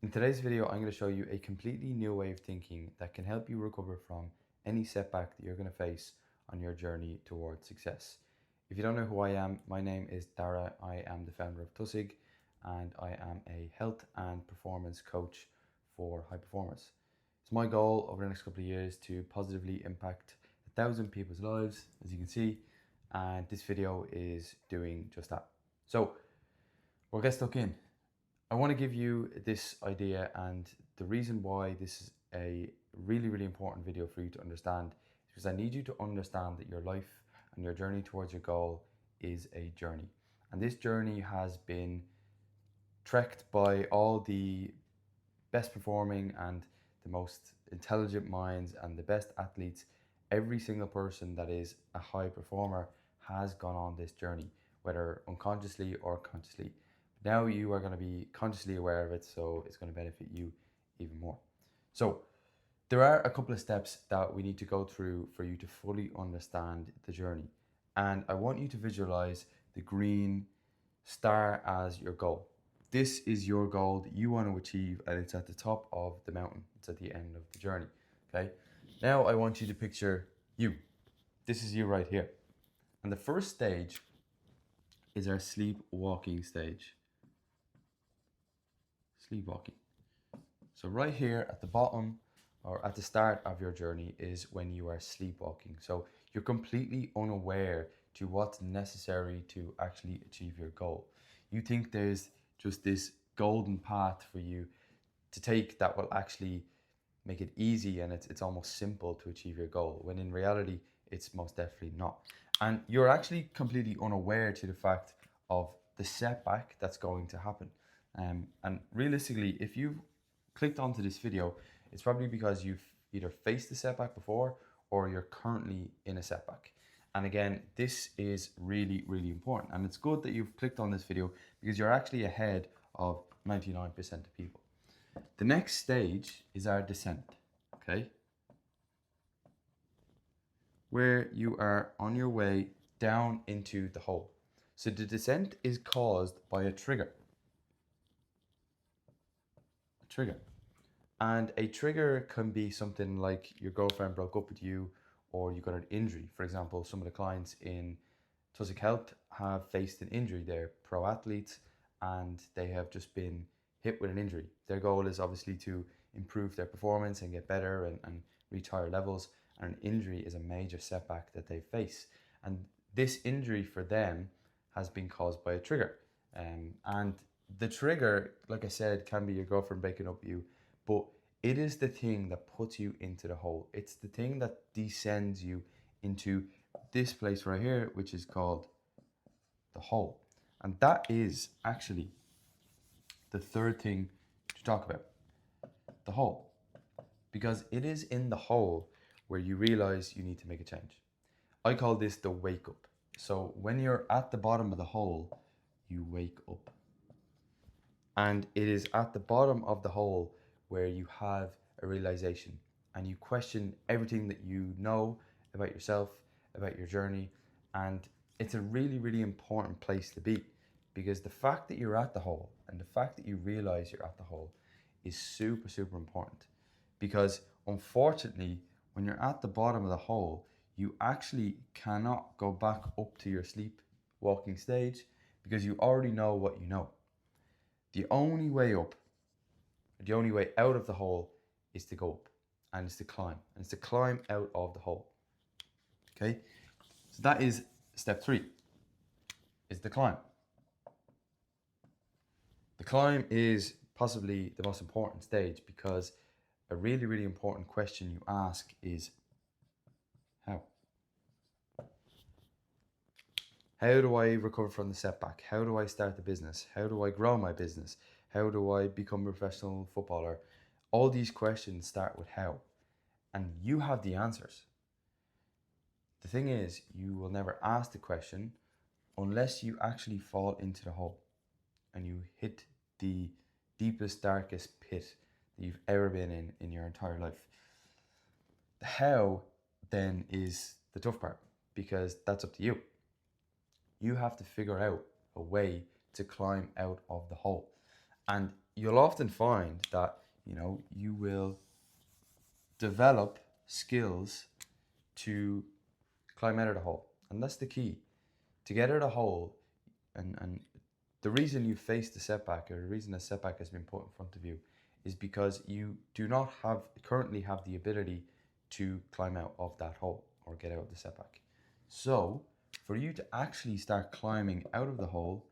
In today's video, I'm going to show you a completely new way of thinking that can help you recover from any setback that you're going to face on your journey towards success. If you don't know who I am, my name is Dara. I am the founder of Tusig, and I am a health and performance coach for high performers. It's my goal over the next couple of years to positively impact 1,000 people's lives, as you can see, and this video is doing just that. So we'll get stuck in. I want to give you this idea, and the reason why this is a really important video for you to understand is because I need you to understand that your life and your journey towards your goal is a journey. And this journey has been trekked by all the best performing and the most intelligent minds and the best athletes. Every single person that is a high performer has gone on this journey, whether unconsciously or consciously. Now you are going to be consciously aware of it, so it's going to benefit you even more. So there are a couple of steps that we need to go through for you to fully understand the journey. And I want you to visualize the green star as your goal. This is your goal that you want to achieve, and it's at the top of the mountain. It's at the end of the journey. Okay. Now I want you to picture you. This is you right here. And the first stage is our sleepwalking stage. Sleepwalking. So right here at the bottom or at the start of your journey is when you are sleepwalking. So you're completely unaware to what's necessary to actually achieve your goal. You think there's just this golden path for you to take that will actually make it easy, and it's almost simple to achieve your goal, when in reality it's most definitely not. And you're actually completely unaware to the fact of the setback that's going to happen. And realistically, if you've clicked onto this video, it's probably because you've either faced the setback before or you're currently in a setback. And again, this is really important. And it's good that you've clicked on this video because you're actually ahead of 99% of people. The next stage is our descent, okay? Where you are on your way down into the hole. So the descent is caused by a trigger. And a trigger can be something like your girlfriend broke up with you, or you got an injury. For example, some of the clients in Tusig Health have faced an injury. They're pro athletes and they have just been hit with an injury. Their goal is obviously to improve their performance and get better and reach higher levels. And an injury is a major setback that they face. And this injury for them has been caused by a trigger. And the trigger, like I said, can be your girlfriend breaking up with you, but it is the thing that puts you into the hole. It's the thing that descends you into this place right here, which is called the hole. And that is actually the third thing to talk about, the hole. Because it is in the hole where you realize you need to make a change. I call this the wake up. So when you're at the bottom of the hole, you wake up. And it is at the bottom of the hole where you have a realization and you question everything that you know about yourself, about your journey. And it's a really important place to be, because the fact that you're at the hole and the fact that you realize you're at the hole is super important. Because unfortunately, when you're at the bottom of the hole, you actually cannot go back up to your sleepwalking stage because you already know what you know. The only way up, the only way out of the hole is to go up, and it's to climb, and it's to climb out of the hole. Okay, so that is step 3, is the climb. The climb is possibly the most important stage, because a really important question you ask is how? How do I recover from the setback? How do I start the business? How do I grow my business? How do I become a professional footballer? All these questions start with how, and you have the answers. The thing is, you will never ask the question unless you actually fall into the hole and you hit the deepest, darkest pit that you've ever been in your entire life. The how then is the tough part, because that's up to you. You have to figure out a way to climb out of the hole. And you'll often find that, you will develop skills to climb out of the hole. And that's the key. To get out of the hole, and the reason you face the setback, or the reason the setback has been put in front of you, is because you do not currently have the ability to climb out of that hole or get out of the setback. So for you to actually start climbing out of the hole,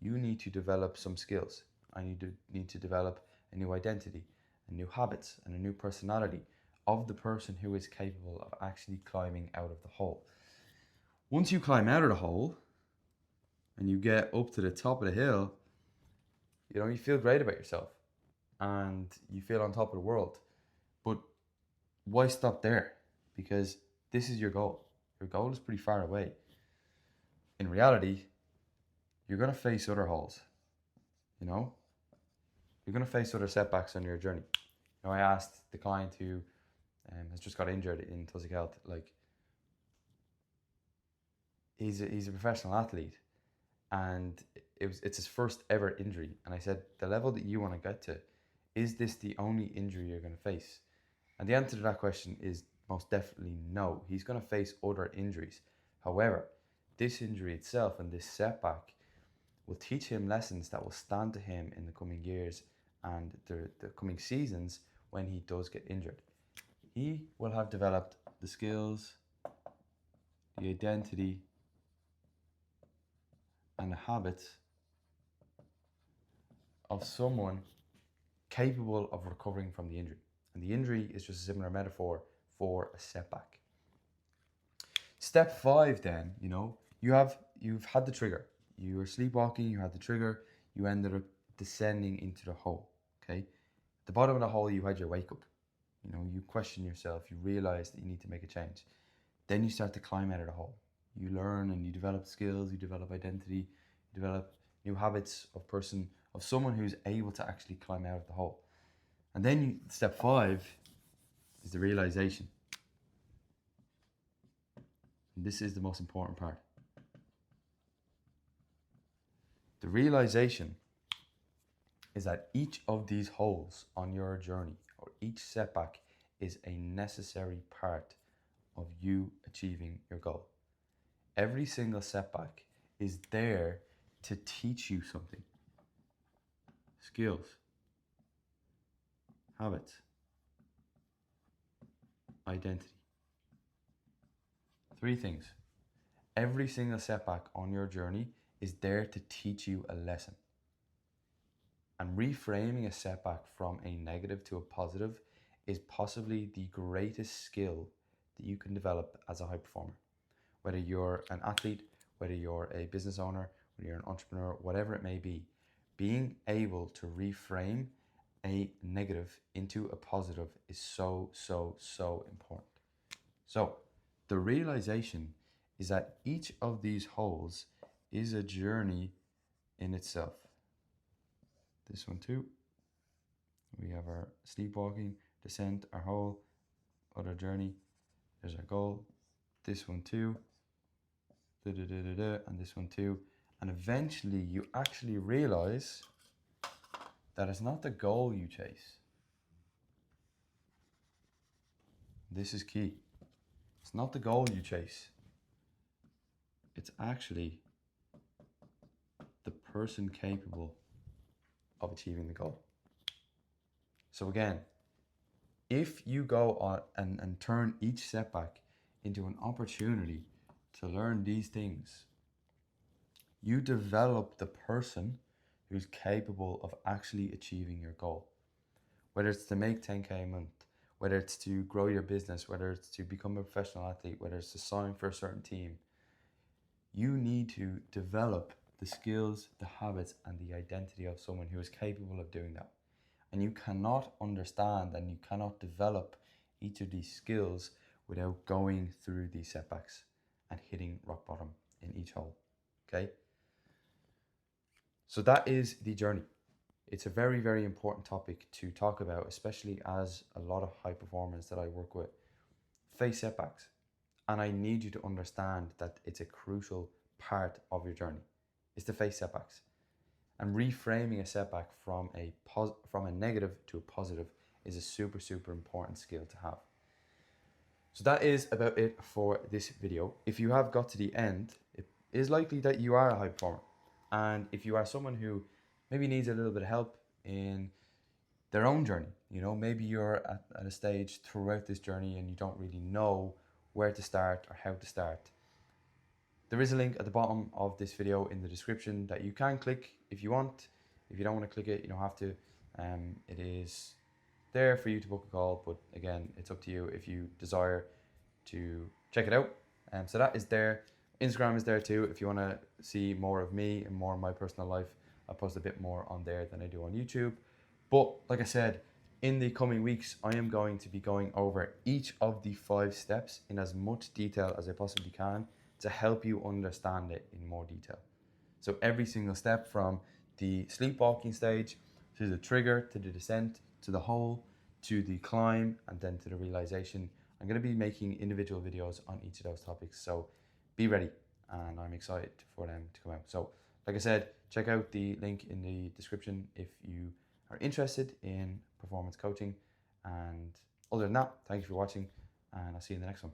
you need to develop some skills. I need to develop a new identity, and new habits, and a new personality of the person who is capable of actually climbing out of the hole. Once you climb out of the hole and you get up to the top of the hill, you feel great about yourself and you feel on top of the world. But why stop there? Because this is your goal. Your goal is pretty far away. In reality, you're going to face other holes. You're going to face other setbacks on your journey. I asked the client who has just got injured in Tussie Health, like, he's a professional athlete, and it's his first ever injury. And I said, the level that you want to get to, is this the only injury you're going to face? And the answer to that question is most definitely no. He's going to face other injuries. However, this injury itself and this setback will teach him lessons that will stand to him in the coming years and the coming seasons when he does get injured. He will have developed the skills, the identity, and the habits of someone capable of recovering from the injury. And the injury is just a similar metaphor for a setback. Step 5 then, you've had the trigger. You were sleepwalking, you had the trigger, you ended up descending into the hole. Okay? At the bottom of the hole, you had your wake up. You question yourself, you realize that you need to make a change. Then you start to climb out of the hole. You learn and you develop skills, you develop identity, you develop new habits of someone who's able to actually climb out of the hole. And then step 5 is the realization. And this is the most important part. The realization is that each of these holes on your journey, or each setback, is a necessary part of you achieving your goal. Every single setback is there to teach you something. Skills, habits, identity. 3 things. Every single setback on your journey is there to teach you a lesson. And reframing a setback from a negative to a positive is possibly the greatest skill that you can develop as a high performer. Whether you're an athlete, whether you're a business owner, whether you're an entrepreneur, whatever it may be, being able to reframe a negative into a positive is so, so, so important. So the realization is that each of these holes is a journey in itself. This one too. We have our sleepwalking, descent, our hole, other journey. There's our goal. This one too. And this one too. And eventually you actually realize that it's not the goal you chase. This is key. It's not the goal you chase. It's actually the person capable of achieving the goal. So again, if you go on and turn each setback into an opportunity to learn these things, you develop the person who's capable of actually achieving your goal. Whether it's to make 10K a month, whether it's to grow your business, whether it's to become a professional athlete, whether it's to sign for a certain team, you need to develop the skills, the habits, and the identity of someone who is capable of doing that. And you cannot understand and you cannot develop each of these skills without going through these setbacks and hitting rock bottom in each hole. Okay? So that is the journey. It's a very, very important topic to talk about, especially as a lot of high performers that I work with face setbacks. And I need you to understand that it's a crucial part of your journey, is to face setbacks. And reframing a setback from a negative to a positive is a super, super important skill to have. So that is about it for this video. If you have got to the end, it is likely that you are a high performer. And if you are someone who maybe needs a little bit of help in their own journey, maybe you're at a stage throughout this journey and you don't really know where to start or how to start. There is a link at the bottom of this video in the description that you can click if you want. If you don't want to click it, you don't have to. It is there for you to book a call, but again, it's up to you if you desire to check it out. So that is there. Instagram is there too if you want to see more of me and more of my personal life. I post a bit more on there than I do on YouTube. But like I said, in the coming weeks, I am going to be going over each of the 5 steps in as much detail as I possibly can to help you understand it in more detail. So every single step from the sleepwalking stage to the trigger, to the descent, to the hole, to the climb, and then to the realization. I'm going to be making individual videos on each of those topics. So be ready, and I'm excited for them to come out. So like I said, check out the link in the description if you are interested in performance coaching. And other than that, thank you for watching, and I'll see you in the next one.